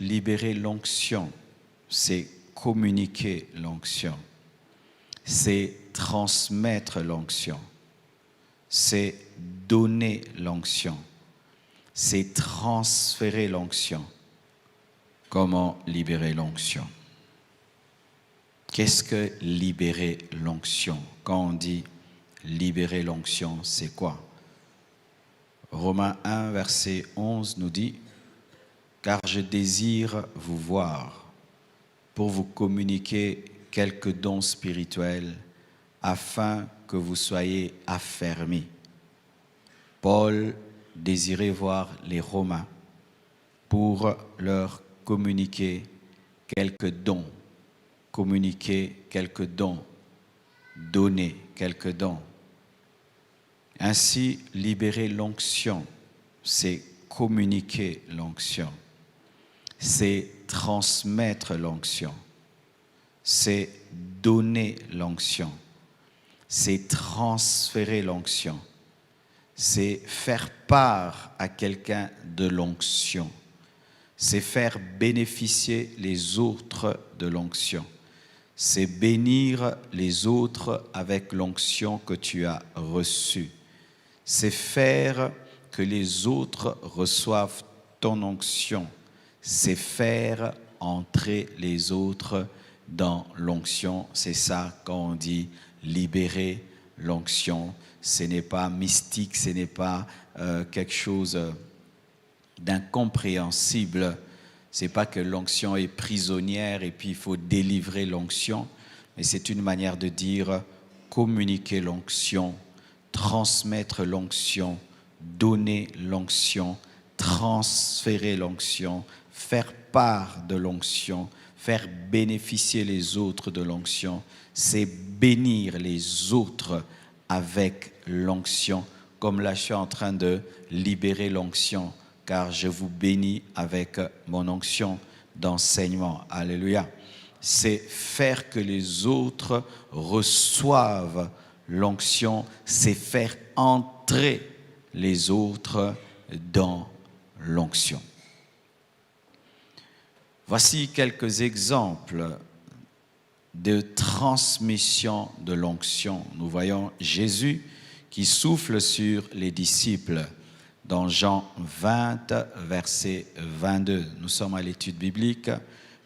libérer l'onction, c'est communiquer l'onction, c'est transmettre l'onction, c'est donner l'onction, c'est transférer l'onction. Comment libérer l'onction? Qu'est-ce que libérer l'onction? Quand on dit libérer l'onction, c'est quoi? Romains 1, verset 11 nous dit « Car je désire vous voir pour vous communiquer quelques dons spirituels afin que vous soyez affermis. » Paul désirait voir les Romains pour leur communiquer quelques dons, donner quelques dons. Ainsi, libérer l'onction, c'est communiquer l'onction, c'est transmettre l'onction, c'est donner l'onction, c'est transférer l'onction, c'est faire part à quelqu'un de l'onction, c'est faire bénéficier les autres de l'onction, c'est bénir les autres avec l'onction que tu as reçue. C'est faire que les autres reçoivent ton onction. C'est faire entrer les autres dans l'onction. C'est ça quand on dit libérer l'onction. Ce n'est pas mystique, ce n'est pas quelque chose d'incompréhensible. Ce n'est pas que l'onction est prisonnière et puis il faut délivrer l'onction. Mais c'est une manière de dire communiquer l'onction, transmettre l'onction, donner l'onction, transférer l'onction, faire part de l'onction, faire bénéficier les autres de l'onction, c'est bénir les autres avec l'onction, comme là je suis en train de libérer l'onction, car je vous bénis avec mon onction d'enseignement. Alléluia. C'est faire que les autres reçoivent l'onction, c'est faire entrer les autres dans l'onction. Voici quelques exemples de transmission de l'onction. Nous voyons Jésus qui souffle sur les disciples dans Jean 20, verset 22. Nous sommes à l'étude biblique.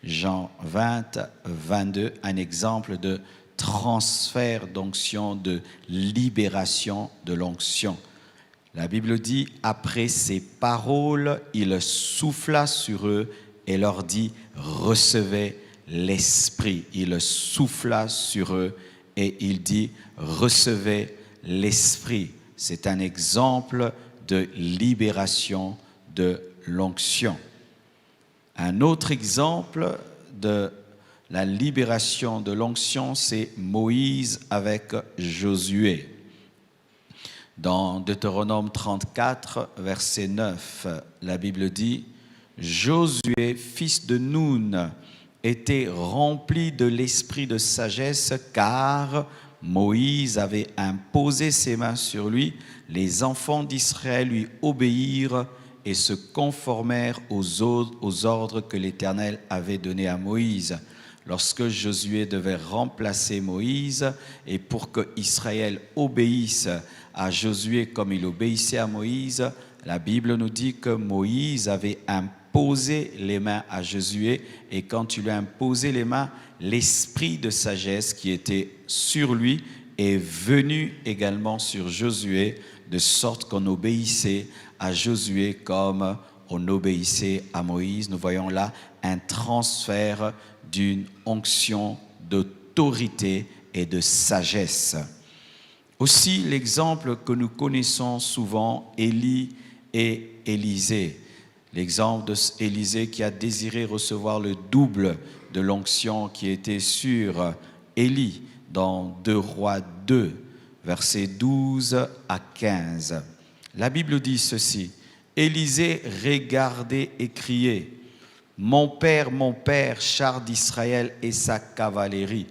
Jean 20, 22, un exemple de transfert d'onction, de libération de l'onction. La Bible dit, après ces paroles, il souffla sur eux et leur dit, recevez l'Esprit. Il souffla sur eux et il dit, recevez l'Esprit. C'est un exemple de libération de l'onction. Un autre exemple de la libération de l'onction, c'est Moïse avec Josué. Dans Deutéronome 34, verset 9, la Bible dit « Josué, fils de Nun, était rempli de l'esprit de sagesse, car Moïse avait imposé ses mains sur lui. Les enfants d'Israël lui obéirent et se conformèrent aux ordres que l'Éternel avait donnés à Moïse. » Lorsque Josué devait remplacer Moïse, et pour que Israël obéisse à Josué comme il obéissait à Moïse, la Bible nous dit que Moïse avait imposé les mains à Josué, et quand il lui a imposé les mains, l'esprit de sagesse qui était sur lui est venu également sur Josué, de sorte qu'on obéissait à Josué comme on obéissait à Moïse. Nous voyons là un transfert d'une onction d'autorité et de sagesse. Aussi l'exemple que nous connaissons souvent, Élie et Élisée. L'exemple d'Élisée qui a désiré recevoir le double de l'onction qui était sur Élie dans 2 Rois 2, versets 12 à 15. La Bible dit ceci, « Élisée regardait et criait, « mon père, char d'Israël et sa cavalerie. »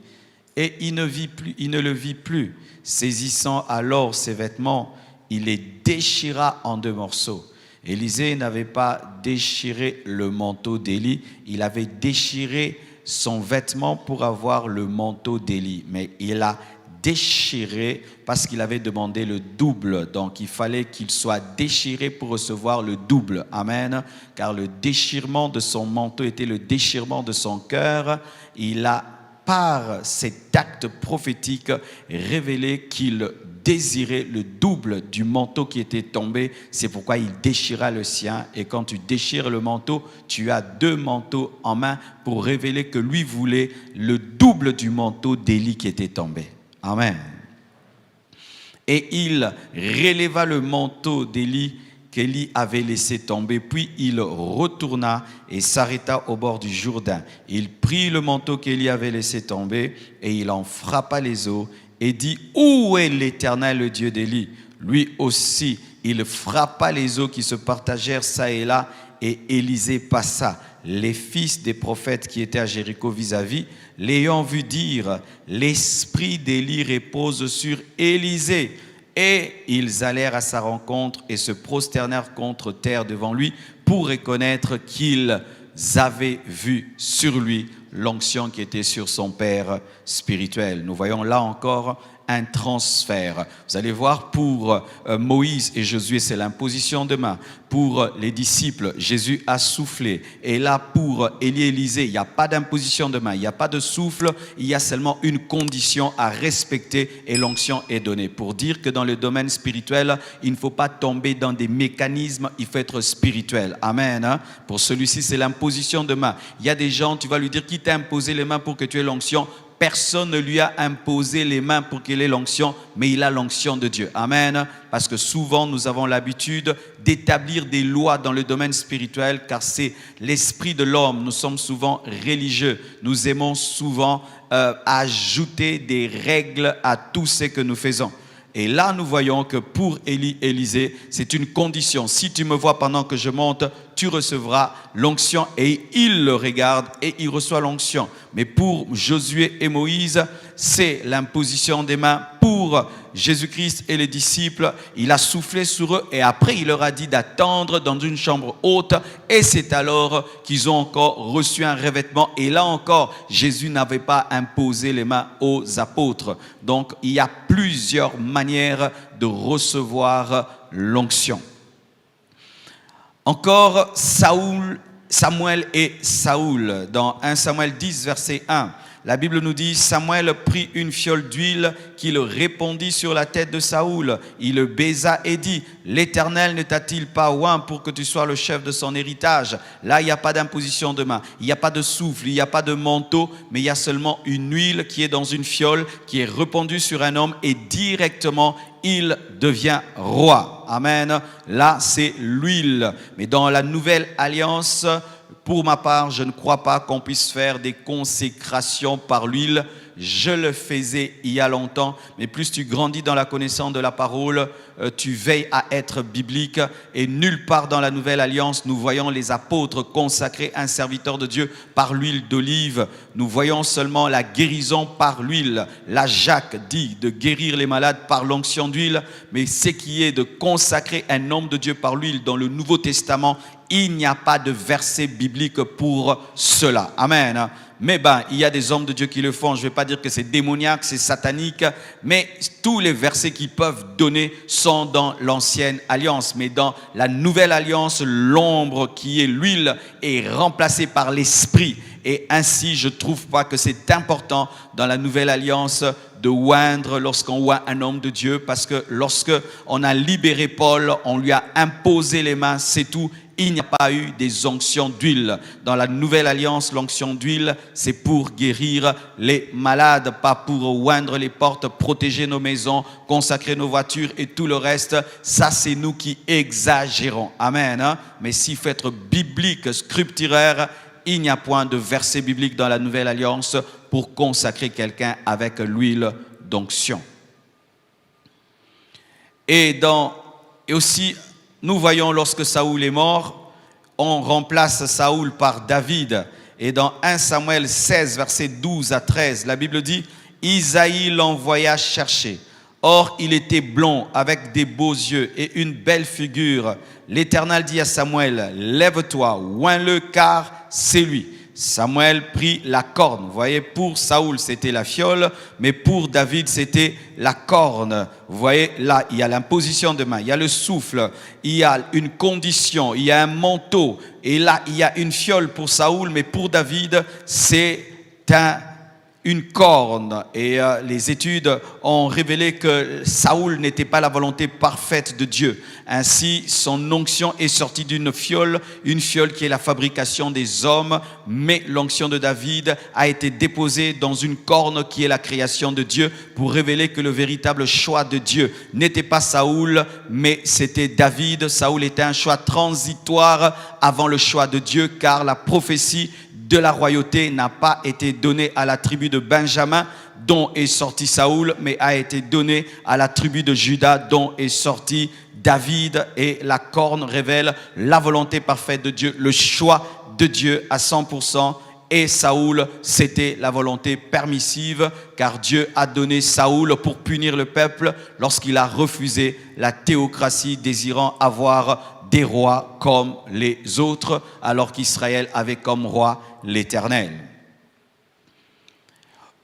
Et il ne le vit plus. Saisissant alors ses vêtements, il les déchira en 2 morceaux. Élisée n'avait pas déchiré le manteau d'Élie, il avait déchiré son vêtement pour avoir le manteau d'Élie. Mais il a déchiré parce qu'il avait demandé le double. Donc il fallait qu'il soit déchiré pour recevoir le double. Amen. Car le déchirement de son manteau était le déchirement de son cœur. Il a, par cet acte prophétique, révélé qu'il désirait le double du manteau qui était tombé. C'est pourquoi il déchira le sien. Et quand tu déchires le manteau, tu as 2 manteaux en main pour révéler que lui voulait le double du manteau d'Élie qui était tombé. Amen. Et il releva le manteau d'Élie qu'Élie avait laissé tomber, puis il retourna et s'arrêta au bord du Jourdain. Il prit le manteau qu'Élie avait laissé tomber et il en frappa les eaux et dit: où est l'Éternel, le Dieu d'Élie? Lui aussi, il frappa les eaux qui se partagèrent çà et là, et Élisée passa. Les fils des prophètes qui étaient à Jéricho vis-à-vis, l'ayant vu, dire: l'esprit d'Élie repose sur Élisée. Et ils allèrent à sa rencontre et se prosternèrent contre terre devant lui pour reconnaître qu'ils avaient vu sur lui l'onction qui était sur son père spirituel. Nous voyons là encore un transfert. Vous allez voir, pour Moïse et Josué, c'est l'imposition de main. Pour les disciples, Jésus a soufflé. Et là, pour Élie et Élisée, il n'y a pas d'imposition de main, il n'y a pas de souffle, il y a seulement une condition à respecter et l'onction est donnée. Pour dire que dans le domaine spirituel, il ne faut pas tomber dans des mécanismes, il faut être spirituel. Amen. Pour celui-ci, c'est l'imposition de main. Il y a des gens, tu vas lui dire: qui t'a imposé les mains pour que tu aies l'onction? Personne ne lui a imposé les mains pour qu'il ait l'onction, mais il a l'onction de Dieu. Amen. Parce que souvent, nous avons l'habitude d'établir des lois dans le domaine spirituel, car c'est l'esprit de l'homme. Nous sommes souvent religieux. Nous aimons souvent ajouter des règles à tout ce que nous faisons. Et là, nous voyons que pour Élie et Élisée, c'est une condition. Si tu me vois pendant que je monte, tu recevras l'onction. Et il le regarde et il reçoit l'onction. Mais pour Josué et Moïse, c'est l'imposition des mains. Pour Jésus-Christ et les disciples, il a soufflé sur eux et après il leur a dit d'attendre dans une chambre haute. Et c'est alors qu'ils ont encore reçu un revêtement. Et là encore, Jésus n'avait pas imposé les mains aux apôtres. Donc il y a plusieurs manières de recevoir l'onction. Encore Samuel et Saoul. Dans 1 Samuel 10, verset 1. La Bible nous dit: Samuel prit une fiole d'huile qu'il répandit sur la tête de Saoul. Il le baisa et dit: l'Éternel ne t'a-t-il pas oint pour que tu sois le chef de son héritage? Là, il n'y a pas d'imposition de main, il n'y a pas de souffle, il n'y a pas de manteau, mais il y a seulement une huile qui est dans une fiole, qui est répandue sur un homme et directement il devient roi. Amen. Là, c'est l'huile. Mais dans la nouvelle alliance, pour ma part, je ne crois pas qu'on puisse faire des consécrations par l'huile. Je le faisais il y a longtemps, mais plus tu grandis dans la connaissance de la parole, tu veilles à être biblique. Et nulle part dans la nouvelle alliance, nous voyons les apôtres consacrer un serviteur de Dieu par l'huile d'olive. Nous voyons seulement la guérison par l'huile. Là, Jacques dit de guérir les malades par l'onction d'huile, mais ce qui est de consacrer un homme de Dieu par l'huile dans le Nouveau Testament, il n'y a pas de verset biblique pour cela. Amen. Mais il y a des hommes de Dieu qui le font. Je ne vais pas dire que c'est démoniaque, c'est satanique, mais tous les versets qu'ils peuvent donner sont dans l'ancienne alliance. Mais dans la nouvelle alliance, l'ombre qui est l'huile est remplacée par l'esprit. Et ainsi, je ne trouve pas que c'est important dans la nouvelle alliance de oindre lorsqu'on oint un homme de Dieu, parce que lorsque on a libéré Paul, on lui a imposé les mains, c'est tout. Il n'y a pas eu des onctions d'huile. Dans la nouvelle alliance, l'onction d'huile, c'est pour guérir les malades, pas pour oindre les portes, protéger nos maisons, consacrer nos voitures et tout le reste. Ça, c'est nous qui exagérons. Amen. Mais s'il faut être biblique, scripturaire, il n'y a point de verset biblique dans la nouvelle alliance pour consacrer quelqu'un avec l'huile d'onction. Et aussi, nous voyons lorsque Saoul est mort, on remplace Saoul par David. Et dans 1 Samuel 16, versets 12 à 13, la Bible dit: Isaïe l'envoya chercher Or, il était blond, avec des beaux yeux et une belle figure. L'Éternel dit à Samuel, « Lève-toi, oins-le, car c'est lui. » Samuel prit la corne. Vous voyez, pour Saoul, c'était la fiole, mais pour David, c'était la corne. Vous voyez, là, il y a l'imposition de main, il y a le souffle, il y a une condition, il y a un manteau. Et là, il y a une fiole pour Saoul, mais pour David, c'est une corne. Et les études ont révélé que Saoul n'était pas la volonté parfaite de Dieu. Ainsi, son onction est sortie d'une fiole, une fiole qui est la fabrication des hommes, mais l'onction de David a été déposée dans une corne qui est la création de Dieu pour révéler que le véritable choix de Dieu n'était pas Saoul, mais c'était David. Saoul était un choix transitoire avant le choix de Dieu, car la prophétie de la royauté n'a pas été donnée à la tribu de Benjamin, dont est sorti Saoul, mais a été donnée à la tribu de Juda, dont est sorti David. Et la corne révèle la volonté parfaite de Dieu, le choix de Dieu à 100%. Et Saoul, c'était la volonté permissive, car Dieu a donné Saoul pour punir le peuple lorsqu'il a refusé la théocratie, désirant avoir des rois comme les autres, alors qu'Israël avait comme roi l'Éternel.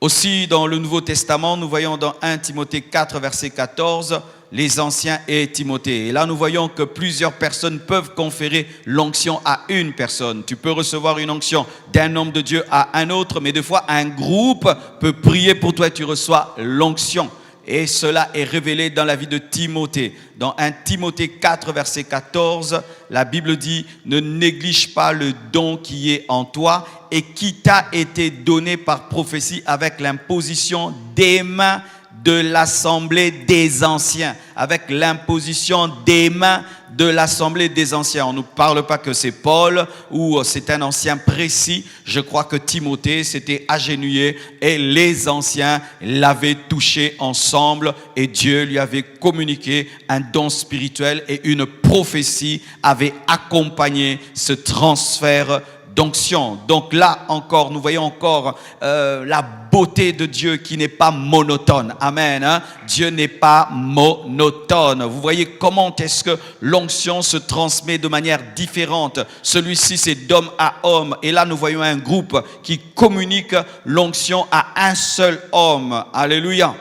Aussi, dans le Nouveau Testament, nous voyons dans 1 Timothée 4, verset 14, les anciens et Timothée. Et là, nous voyons que plusieurs personnes peuvent conférer l'onction à une personne. Tu peux recevoir une onction d'un homme de Dieu à un autre, mais des fois, un groupe peut prier pour toi et tu reçois l'onction. Et cela est révélé dans la vie de Timothée. Dans 1 Timothée 4, verset 14, la Bible dit « Ne néglige pas le don qui est en toi et qui t'a été donné par prophétie avec l'imposition des mains de l'assemblée des anciens. » Avec l'imposition des mains de l'assemblée des anciens. On ne nous parle pas que c'est Paul ou c'est un ancien précis. Je crois que Timothée s'était agenouillé et les anciens l'avaient touché ensemble et Dieu lui avait communiqué un don spirituel et une prophétie avait accompagné ce transfert d'onction. Donc là encore, nous voyons encore la beauté de Dieu qui n'est pas monotone. Amen. Hein? Dieu n'est pas monotone. Vous voyez comment est-ce que l'onction se transmet de manière différente. Celui-ci, c'est d'homme à homme. Et là, nous voyons un groupe qui communique l'onction à un seul homme. Alléluia.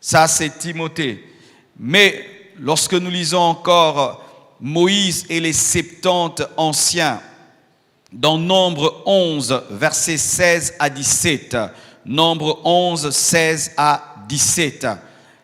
Ça, c'est Timothée. Mais lorsque nous lisons encore Moïse et les 70 anciens, dans Nombre 11, versets 16 à 17. Nombre 11, 16 à 17.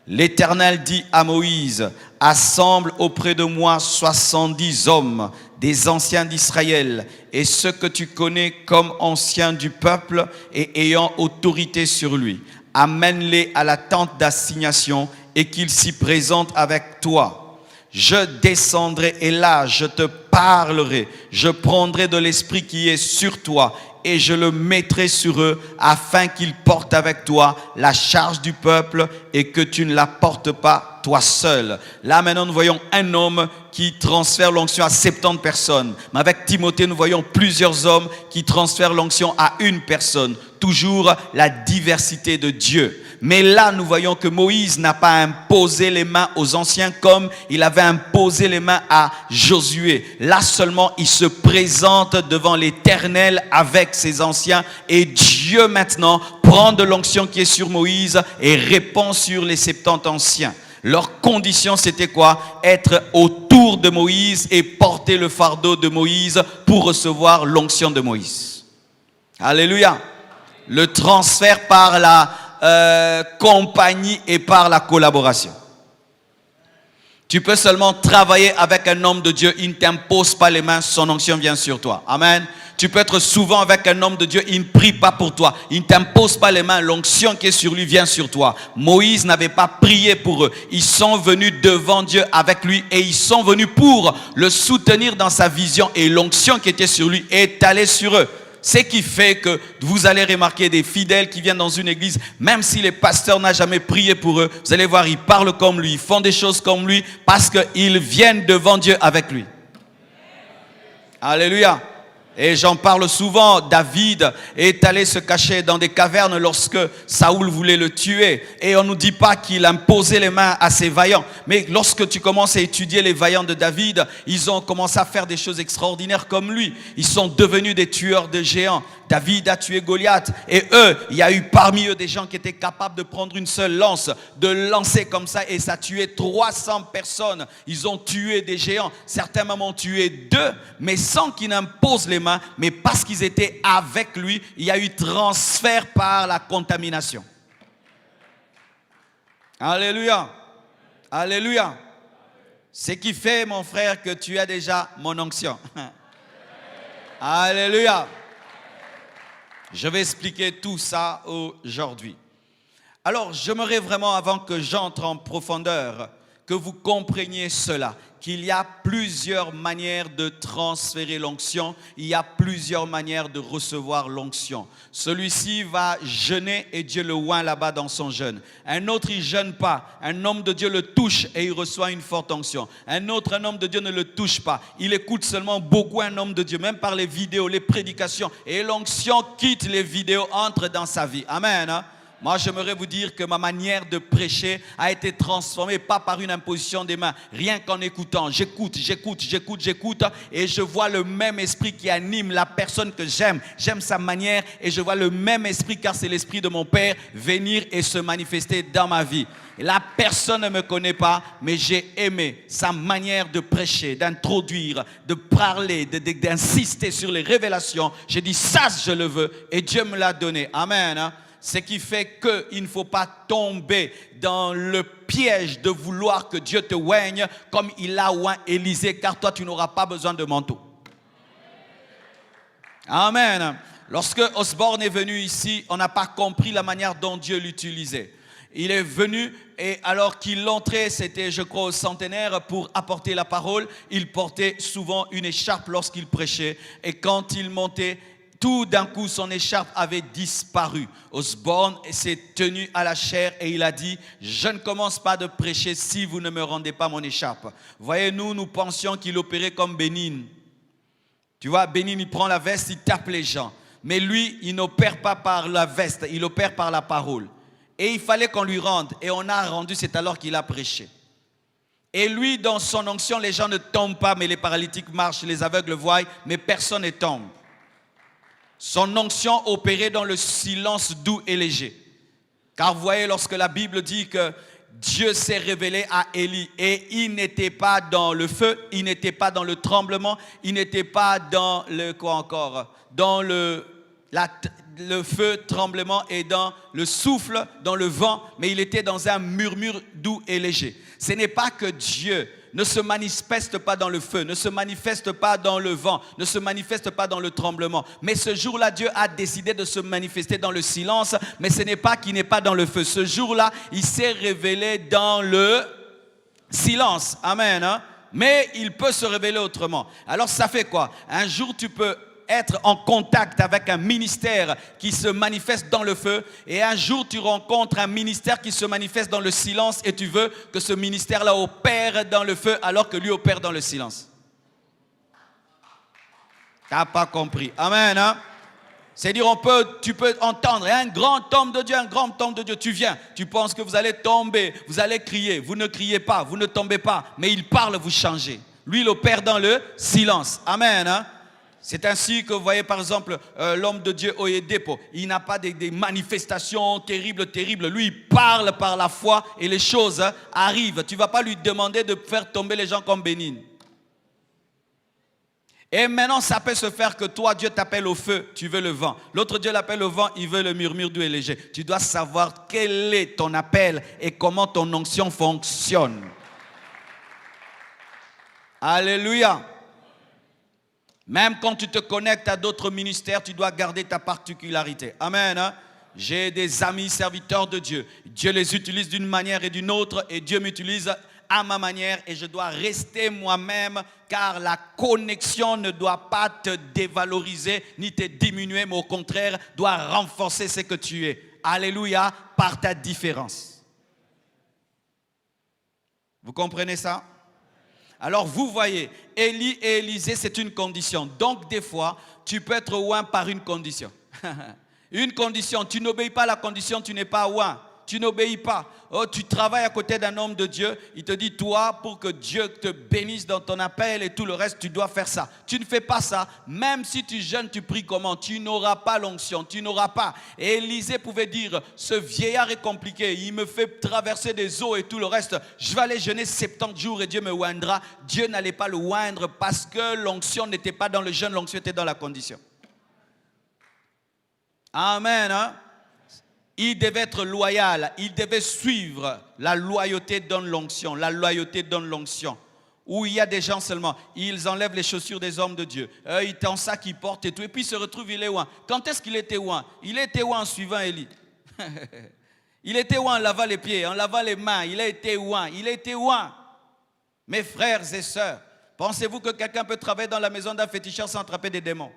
L'Éternel dit à Moïse, « Assemble auprès de moi 70 hommes, des anciens d'Israël, et ceux que tu connais comme anciens du peuple et ayant autorité sur lui. Amène-les à la tente d'assignation et qu'ils s'y présentent avec toi. Je descendrai et là je te parlerai, je prendrai de l'esprit qui est sur toi et je le mettrai sur eux afin qu'ils portent avec toi la charge du peuple et que tu ne la portes pas toi seul. » Là maintenant nous voyons un homme qui transfère l'onction à 70 personnes. Mais avec Timothée nous voyons plusieurs hommes qui transfèrent l'onction à une personne. Toujours la diversité de Dieu. Mais là, nous voyons que Moïse n'a pas imposé les mains aux anciens comme il avait imposé les mains à Josué. Là seulement, il se présente devant l'Éternel avec ses anciens et Dieu maintenant prend de l'onction qui est sur Moïse et répand sur les 70 anciens. Leur condition, c'était quoi? Être autour de Moïse et porter le fardeau de Moïse pour recevoir l'onction de Moïse. Alléluia. Le transfert par la compagnie et par la collaboration. Tu peux seulement travailler avec un homme de Dieu, il ne t'impose pas les mains, son onction vient sur toi. Amen. Tu peux être souvent avec un homme de Dieu, il ne prie pas pour toi, il ne t'impose pas les mains, l'onction qui est sur lui vient sur toi. Moïse n'avait pas prié pour eux, ils sont venus devant Dieu avec lui et ils sont venus pour le soutenir dans sa vision et l'onction qui était sur lui est allée sur eux. Ce qui fait que vous allez remarquer des fidèles qui viennent dans une église, même si les pasteurs n'ont jamais prié pour eux, vous allez voir, ils parlent comme lui, ils font des choses comme lui, parce qu'ils viennent devant Dieu avec lui. Alléluia. Et j'en parle souvent, David est allé se cacher dans des cavernes lorsque Saoul voulait le tuer. Et on ne nous dit pas qu'il imposait les mains à ses vaillants. Mais lorsque tu commences à étudier les vaillants de David, ils ont commencé à faire des choses extraordinaires comme lui. Ils sont devenus des tueurs de géants. David a tué Goliath. Et eux, il y a eu parmi eux des gens qui étaient capables de prendre une seule lance, de lancer comme ça, et ça a tué 300 personnes. Ils ont tué des géants. Certains même ont tué 2, mais sans qu'ils n'imposent les mains, mais parce qu'ils étaient avec lui, il y a eu transfert par la contamination. Alléluia. Alléluia. Ce qui fait, mon frère, que tu as déjà mon onction. Alléluia. Je vais expliquer tout ça aujourd'hui. Alors, j'aimerais vraiment, avant que j'entre en profondeur, que vous compreniez cela, qu'il y a plusieurs manières de transférer l'onction, il y a plusieurs manières de recevoir l'onction. Celui-ci va jeûner et Dieu le oint là-bas dans son jeûne. Un autre, il ne jeûne pas. Un homme de Dieu le touche et il reçoit une forte onction. Un autre, un homme de Dieu ne le touche pas. Il écoute seulement beaucoup un homme de Dieu, même par les vidéos, les prédications. Et l'onction quitte les vidéos, entre dans sa vie. Amen. Hein? Moi, j'aimerais vous dire que ma manière de prêcher a été transformée, pas par une imposition des mains, rien qu'en écoutant. J'écoute, et je vois le même esprit qui anime la personne que j'aime. J'aime sa manière et je vois le même esprit, car c'est l'esprit de mon Père, venir et se manifester dans ma vie. Et la personne ne me connaît pas, mais j'ai aimé sa manière de prêcher, d'introduire, de parler, d'insister sur les révélations. J'ai dit, ça, je le veux, et Dieu me l'a donné. Amen. Ce qui fait qu'il ne faut pas tomber dans le piège de vouloir que Dieu te oigne comme il a oint Élisée, car toi tu n'auras pas besoin de manteau. Amen. Lorsque Osborne est venu ici, on n'a pas compris la manière dont Dieu l'utilisait. Il est venu et alors qu'il entrait, c'était je crois au centenaire, pour apporter la parole. Il portait souvent une écharpe lorsqu'il prêchait, et quand il montait, tout d'un coup, son écharpe avait disparu. Osborne s'est tenu à la chair et il a dit, je ne commence pas de prêcher si vous ne me rendez pas mon écharpe. Voyez, nous pensions qu'il opérait comme Bénin. Tu vois, Bénin, il prend la veste, il tape les gens. Mais lui, il n'opère pas par la veste, il opère par la parole. Et il fallait qu'on lui rende. Et on a rendu, c'est alors qu'il a prêché. Et lui, dans son onction, les gens ne tombent pas, mais les paralytiques marchent, les aveugles voient, mais personne ne tombe. Son onction opérait dans le silence doux et léger. Car vous voyez, lorsque la Bible dit que Dieu s'est révélé à Élie et il n'était pas dans le feu, il n'était pas dans le tremblement, il n'était pas dans le quoi encore, dans le feu, tremblement et dans le souffle, dans le vent, mais il était dans un murmure doux et léger. Ce n'est pas que Dieu ne se manifeste pas dans le feu, ne se manifeste pas dans le vent, ne se manifeste pas dans le tremblement. Mais ce jour-là, Dieu a décidé de se manifester dans le silence, mais ce n'est pas qu'il n'est pas dans le feu. Ce jour-là, il s'est révélé dans le silence. Amen. Hein? Mais il peut se révéler autrement. Alors ça fait quoi? Un jour, tu peux être en contact avec un ministère qui se manifeste dans le feu, et un jour tu rencontres un ministère qui se manifeste dans le silence et tu veux que ce ministère-là opère dans le feu alors que lui opère dans le silence. Tu n'as pas compris. Amen. Hein? C'est-à-dire tu peux entendre un grand homme de Dieu, tu viens, tu penses que vous allez tomber, vous allez crier, vous ne criez pas, vous ne tombez pas, mais il parle, vous changez. Lui, il opère dans le silence. Amen. Hein? C'est ainsi que vous voyez par exemple l'homme de Dieu Oyedepo. Il n'a pas des manifestations terribles. Lui, il parle par la foi et les choses arrivent. Tu ne vas pas lui demander de faire tomber les gens comme Bénin. Et maintenant, ça peut se faire que toi, Dieu t'appelle au feu, tu veux le vent. L'autre Dieu l'appelle au vent, il veut le murmure doux et léger. Tu dois savoir quel est ton appel et comment ton onction fonctionne. Alléluia. Même quand tu te connectes à d'autres ministères, tu dois garder ta particularité. Amen. Hein? J'ai des amis serviteurs de Dieu. Dieu les utilise d'une manière et d'une autre, et Dieu m'utilise à ma manière, et je dois rester moi-même, car la connexion ne doit pas te dévaloriser ni te diminuer, mais au contraire doit renforcer ce que tu es. Alléluia, par ta différence. Vous comprenez ça? Alors vous voyez, Élie et Élisée, c'est une condition. Donc des fois, tu peux être oint par une condition. Une condition, tu n'obéis pas à la condition, tu n'es pas oint. Tu n'obéis pas. Oh, tu travailles à côté d'un homme de Dieu. Il te dit, toi, pour que Dieu te bénisse dans ton appel et tout le reste, tu dois faire ça. Tu ne fais pas ça. Même si tu jeûnes, tu pries comment? Tu n'auras pas l'onction. Tu n'auras pas. Et Élisée pouvait dire, ce vieillard est compliqué. Il me fait traverser des eaux et tout le reste. Je vais aller jeûner 70 jours et Dieu me oindra. Dieu n'allait pas le oindre parce que l'onction n'était pas dans le jeûne. L'onction était dans la condition. Amen. Hein? Il devait être loyal, il devait suivre. La loyauté donne l'onction, la loyauté donne l'onction. Où il y a des gens seulement, ils enlèvent les chaussures des hommes de Dieu. Ils t'en ça qu'ils portent et tout. Et puis il se retrouve, il est oint. Quand est-ce qu'il était oint? Il était oint en suivant Élie. Il était oint en lavant les pieds, en lavant les mains. Il a été oint, il a été oint. Mes frères et sœurs, pensez-vous que quelqu'un peut travailler dans la maison d'un féticheur sans attraper des démons?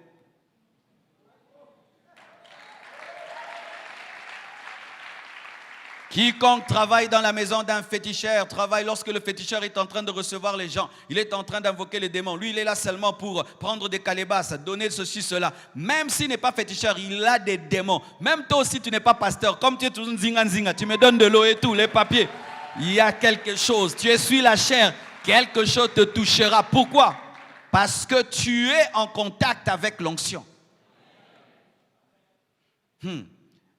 Quiconque travaille dans la maison d'un féticheur travaille lorsque le féticheur est en train de recevoir les gens. Il est en train d'invoquer les démons. Lui, il est là seulement pour prendre des calebasses, donner ceci, cela. Même s'il n'est pas féticheur, il a des démons. Même toi aussi, tu n'es pas pasteur. Comme tu es tout zinga, tu me donnes de l'eau et tout, les papiers. Il y a quelque chose. Tu essuies la chair. Quelque chose te touchera. Pourquoi? Parce que tu es en contact avec l'onction.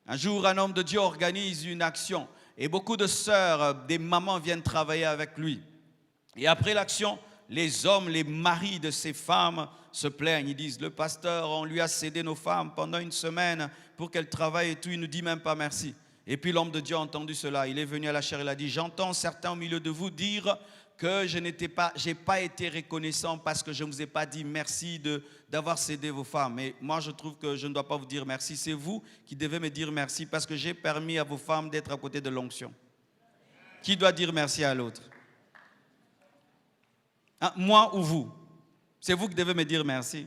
Un jour, un homme de Dieu organise une action et beaucoup de sœurs, des mamans viennent travailler avec lui. Et après l'action, les hommes, les maris de ces femmes se plaignent. Ils disent, le pasteur, on lui a cédé nos femmes pendant une semaine pour qu'elles travaillent et tout. Il ne nous dit même pas merci. Et puis l'homme de Dieu a entendu cela. Il est venu à la chair, il a dit, j'entends certains au milieu de vous dire que je n'ai pas été reconnaissant parce que je ne vous ai pas dit merci d'avoir cédé vos femmes. Mais moi, je trouve que je ne dois pas vous dire merci. C'est vous qui devez me dire merci parce que j'ai permis à vos femmes d'être à côté de l'onction. Qui doit dire merci à l'autre? Hein, moi ou vous? C'est vous qui devez me dire merci.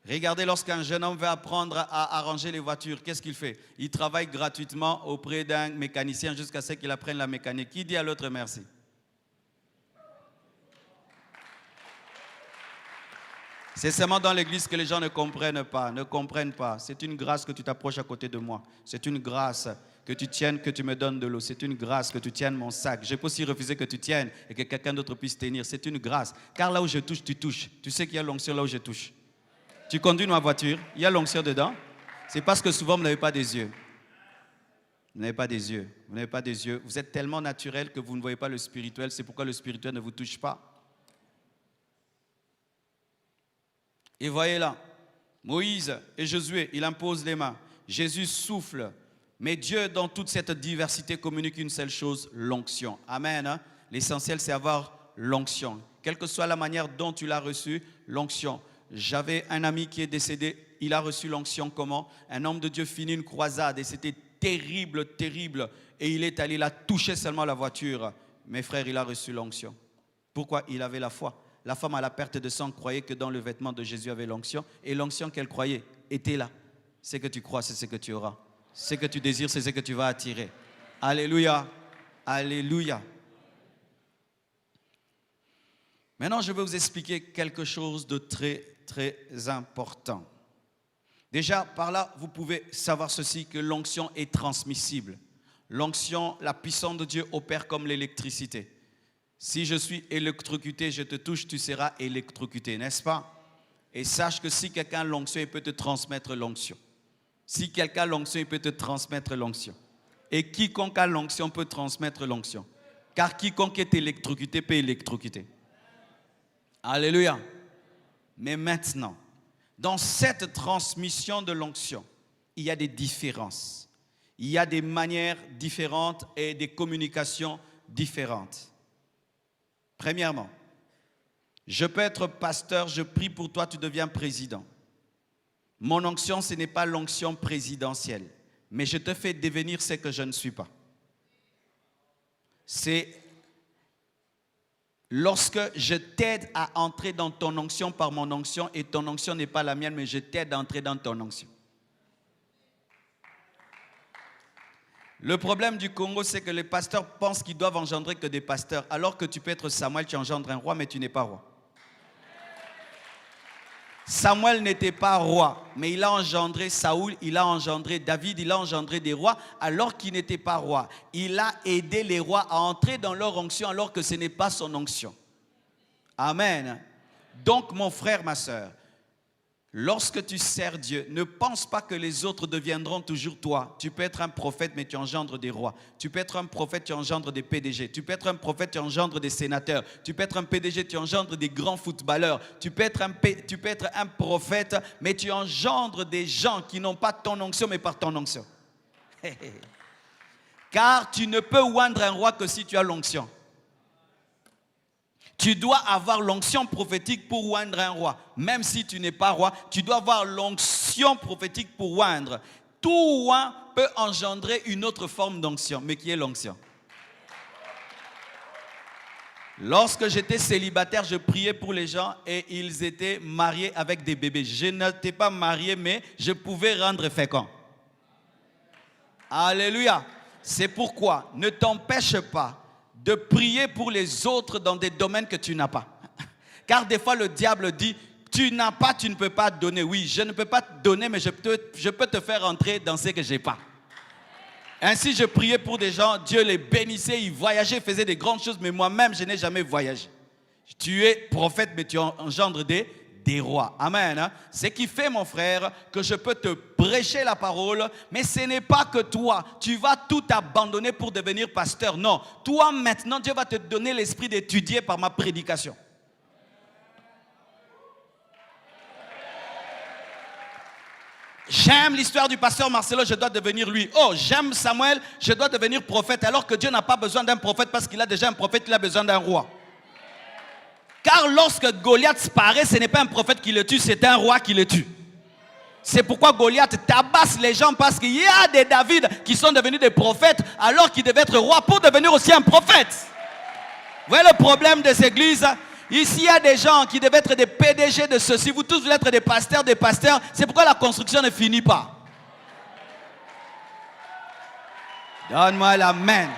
Regardez, lorsqu'un jeune homme veut apprendre à arranger les voitures, qu'est-ce qu'il fait? Il travaille gratuitement auprès d'un mécanicien jusqu'à ce qu'il apprenne la mécanique. Qui dit à l'autre merci? C'est seulement dans l'église que les gens ne comprennent pas. C'est une grâce que tu t'approches à côté de moi. C'est une grâce que tu tiennes, que tu me donnes de l'eau. C'est une grâce que tu tiennes mon sac. Je peux aussi refuser que tu tiennes et que quelqu'un d'autre puisse tenir. C'est une grâce. Car là où je touche, tu touches. Tu sais qu'il y a l'onction là où je touche. Tu conduis ma voiture, il y a l'onction dedans. C'est parce que souvent, vous n'avez pas des yeux. Vous n'avez pas des yeux. Vous n'avez pas des yeux. Vous êtes tellement naturel que vous ne voyez pas le spirituel. C'est pourquoi le spirituel ne vous touche pas. Et voyez là, Moïse et Josué, il impose les mains. Jésus souffle. Mais Dieu, dans toute cette diversité, communique une seule chose, l'onction. Amen. Hein? L'essentiel, c'est avoir l'onction. Quelle que soit la manière dont tu l'as reçu, l'onction. J'avais un ami qui est décédé, il a reçu l'onction comment? Un homme de Dieu finit une croisade et c'était terrible, terrible. Et il est allé là toucher seulement la voiture. Mes frères, il a reçu l'onction. Pourquoi? Il avait la foi. La femme à la perte de sang croyait que dans le vêtement de Jésus avait l'onction. Et l'onction qu'elle croyait était là. Ce que tu crois, c'est ce que tu auras. Ce que tu désires, c'est ce que tu vas attirer. Alléluia. Alléluia. Maintenant, je vais vous expliquer quelque chose de très important. Déjà, par là, vous pouvez savoir ceci, que l'onction est transmissible. L'onction, la puissance de Dieu opère comme l'électricité. Si je suis électrocuté, je te touche, tu seras électrocuté, n'est-ce pas? Et sache que si quelqu'un a l'onction, il peut te transmettre l'onction. Si quelqu'un a l'onction, il peut te transmettre l'onction. Et quiconque a l'onction peut transmettre l'onction. Car quiconque est électrocuté peut électrocuter. Alléluia. Mais maintenant, dans cette transmission de l'onction, il y a des différences. Il y a des manières différentes et des communications différentes. Premièrement, je peux être pasteur, je prie pour toi, tu deviens président. Mon onction, ce n'est pas l'onction présidentielle, mais je te fais devenir ce que je ne suis pas. C'est lorsque je t'aide à entrer dans ton onction par mon onction, et ton onction n'est pas la mienne, mais je t'aide à entrer dans ton onction. Le problème du Congo, c'est que les pasteurs pensent qu'ils doivent engendrer que des pasteurs, alors que tu peux être Samuel, tu engendres un roi, mais tu n'es pas roi. Samuel n'était pas roi, mais il a engendré Saoul, il a engendré David, il a engendré des rois, alors qu'il n'était pas roi. Il a aidé les rois à entrer dans leur onction, alors que ce n'est pas son onction. Amen. Donc, mon frère, ma soeur, lorsque tu sers Dieu, ne pense pas que les autres deviendront toujours toi. Tu peux être un prophète, mais tu engendres des rois. Tu peux être un prophète, tu engendres des PDG. Tu peux être un prophète, tu engendres des sénateurs. Tu peux être un PDG, tu engendres des grands footballeurs. Tu peux être un prophète, mais tu engendres des gens qui n'ont pas ton onction, mais par ton onction. Car tu ne peux oindre un roi que si tu as l'onction. Tu dois avoir l'onction prophétique pour oindre un roi. Même si tu n'es pas roi, tu dois avoir l'onction prophétique pour oindre. Tout oint peut engendrer une autre forme d'onction, mais qui est l'onction. Lorsque j'étais célibataire, je priais pour les gens et ils étaient mariés avec des bébés. Je n'étais pas marié, mais je pouvais rendre fécond. Alléluia. C'est pourquoi ne t'empêche pas de prier pour les autres dans des domaines que tu n'as pas. Car des fois, le diable dit, tu n'as pas, tu ne peux pas donner. Oui, je ne peux pas te donner, mais je peux te faire entrer dans ce que je n'ai pas. Ainsi, je priais pour des gens, Dieu les bénissait, ils voyageaient, faisaient des grandes choses, mais moi-même, je n'ai jamais voyagé. Tu es prophète, mais tu engendres des rois. Amen. Hein? Ce qui fait, mon frère, que je peux te prêcher la parole, mais ce n'est pas que toi, tu vas tout abandonner pour devenir pasteur. Non, toi maintenant, Dieu va te donner l'esprit d'étudier par ma prédication. J'aime l'histoire du pasteur Marcelo, je dois devenir lui. Oh, j'aime Samuel, je dois devenir prophète, alors que Dieu n'a pas besoin d'un prophète parce qu'il a déjà un prophète, il a besoin d'un roi. Car lorsque Goliath paraît, ce n'est pas un prophète qui le tue, c'est un roi qui le tue. C'est pourquoi Goliath tabasse les gens, parce qu'il y a des David qui sont devenus des prophètes alors qu'ils devaient être rois pour devenir aussi un prophète. Vous voyez le problème des églises? Ici, il y a des gens qui devaient être des PDG de ceci. Vous tous voulez être des pasteurs. C'est pourquoi la construction ne finit pas. Donne-moi l'amen.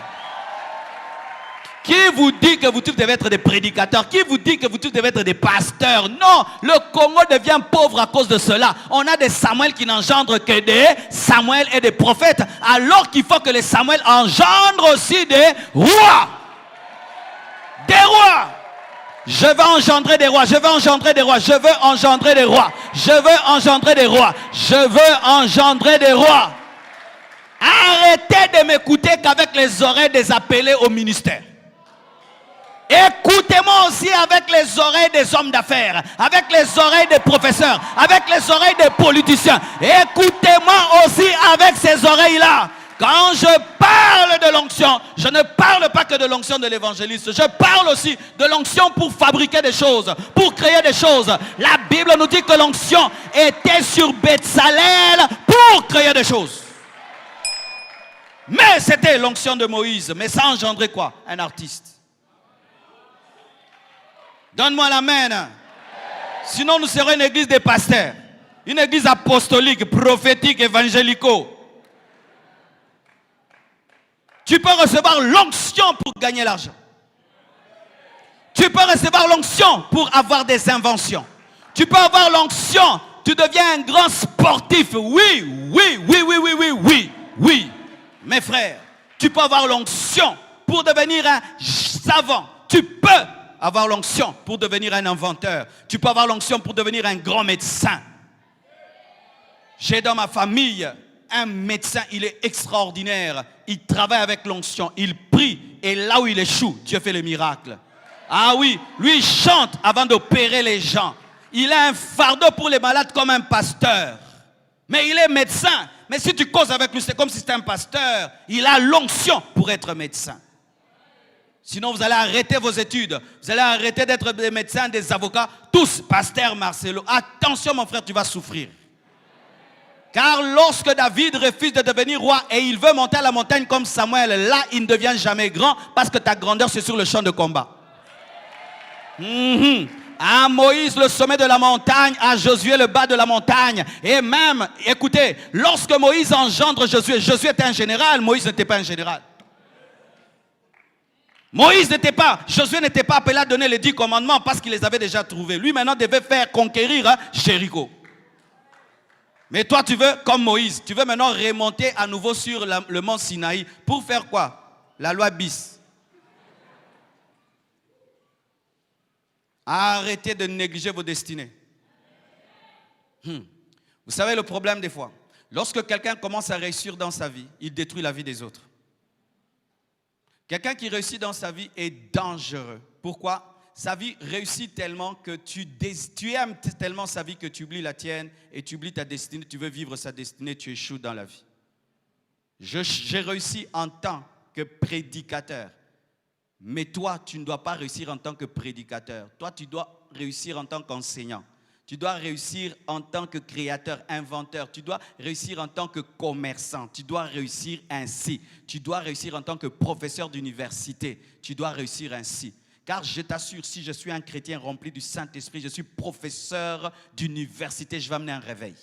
Qui vous dit que vous tous devez être des prédicateurs? Qui vous dit que vous tous devez être des pasteurs? Non, le Congo devient pauvre à cause de cela. On a des Samuel qui n'engendrent que des Samuel et des prophètes, alors qu'il faut que les Samuel engendrent aussi des rois. Des rois. Je veux engendrer des rois, je veux engendrer des rois, je veux engendrer des rois, je veux engendrer des rois, je veux engendrer des rois. Arrêtez de m'écouter qu'avec les oreilles des appelés au ministère. Écoutez-moi aussi avec les oreilles des hommes d'affaires, avec les oreilles des professeurs, avec les oreilles des politiciens. Écoutez-moi aussi avec ces oreilles-là. Quand je parle de l'onction, je ne parle pas que de l'onction de l'évangéliste. Je parle aussi de l'onction pour fabriquer des choses, pour créer des choses. La Bible nous dit que l'onction était sur Betsalel pour créer des choses. Mais c'était l'onction de Moïse. Mais ça engendrait quoi? Un artiste. Donne-moi l'amen. Sinon, nous serons une église des pasteurs. Une église apostolique, prophétique, évangélico. Tu peux recevoir l'onction pour gagner l'argent. Tu peux recevoir l'onction pour avoir des inventions. Tu peux avoir l'onction, tu deviens un grand sportif. Oui. Mes frères, tu peux avoir l'onction pour devenir un savant. Tu peux avoir l'onction pour devenir un inventeur. Tu peux avoir l'onction pour devenir un grand médecin. J'ai dans ma famille un médecin, il est extraordinaire. Il travaille avec l'onction, il prie et là où il échoue, Dieu fait le miracle. Ah oui, lui il chante avant d'opérer les gens. Il a un fardeau pour les malades comme un pasteur. Mais il est médecin. Mais si tu causes avec lui, c'est comme si c'était un pasteur. Il a l'onction pour être médecin. Sinon, vous allez arrêter vos études. Vous allez arrêter d'être des médecins, des avocats. Tous, pasteur Marcelo. Attention mon frère, tu vas souffrir. Car lorsque David refuse de devenir roi et il veut monter à la montagne comme Samuel, là, il ne devient jamais grand parce que ta grandeur, c'est sur le champ de combat. à Moïse le sommet de la montagne, à Josué le bas de la montagne. Et même, écoutez, lorsque Moïse engendre Josué, Josué était un général, Moïse n'était pas un général. Josué n'était pas appelé à donner les 10 commandements parce qu'il les avait déjà trouvés. Lui maintenant devait faire conquérir Jéricho. Mais toi tu veux, comme Moïse, tu veux maintenant remonter à nouveau sur le mont Sinaï pour faire quoi? La loi bis. Arrêtez de négliger vos destinées. Vous savez le problème des fois, lorsque quelqu'un commence à réussir dans sa vie, il détruit la vie des autres. Quelqu'un qui réussit dans sa vie est dangereux. Pourquoi? Sa vie réussit tellement que tu aimes tellement sa vie que tu oublies la tienne et tu oublies ta destinée. Tu veux vivre sa destinée, tu échoues dans la vie. J'ai réussi en tant que prédicateur. Mais toi, tu ne dois pas réussir en tant que prédicateur. Toi, tu dois réussir en tant qu'enseignant. Tu dois réussir en tant que créateur, inventeur. Tu dois réussir en tant que commerçant. Tu dois réussir ainsi. Tu dois réussir en tant que professeur d'université. Tu dois réussir ainsi. Car je t'assure, si je suis un chrétien rempli du Saint-Esprit, je suis professeur d'université, je vais amener un réveil.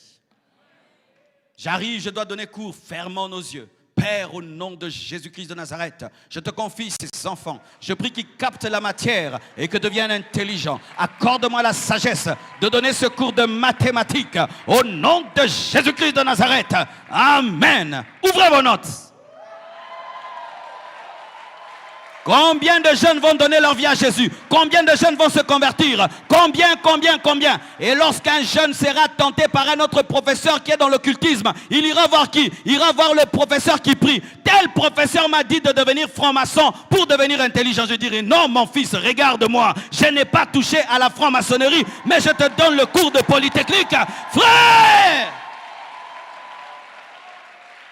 J'arrive, je dois donner cours, fermons nos yeux. Père, au nom de Jésus-Christ de Nazareth, je te confie ces enfants. Je prie qu'ils captent la matière et que deviennent intelligents. Accorde-moi la sagesse de donner ce cours de mathématiques. Au nom de Jésus-Christ de Nazareth. Amen. Ouvrez vos notes. Combien de jeunes vont donner leur vie à Jésus? Combien de jeunes vont se convertir? Combien? Et lorsqu'un jeune sera tenté par un autre professeur qui est dans l'occultisme, il ira voir qui? Il ira voir le professeur qui prie. Tel professeur m'a dit de devenir franc-maçon pour devenir intelligent. Je dirais non mon fils, regarde-moi. Je n'ai pas touché à la franc-maçonnerie, mais je te donne le cours de polytechnique. Frère!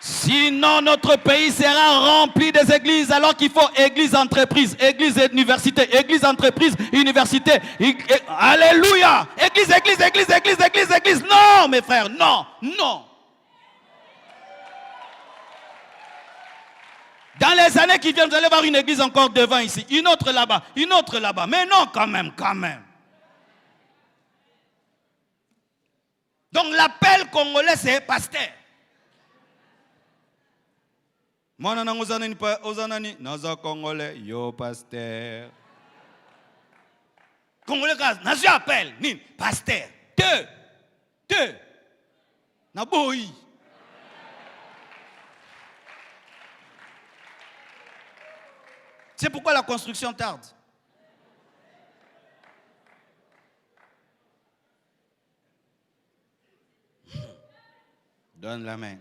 Sinon, notre pays sera rempli des églises, alors qu'il faut église, entreprise, église, université, église, entreprise, université. Alléluia! Église. Non, mes frères, non. Dans les années qui viennent, vous allez voir une église encore devant ici, une autre là-bas. Mais non, quand même. Donc, l'appel congolais, c'est pasteur. Moi, ozanani, naza congolais, yo pasteur. Congolais, naza appel, nin, pasteur. Te, naboui. C'est pourquoi la construction tarde. Donne la main.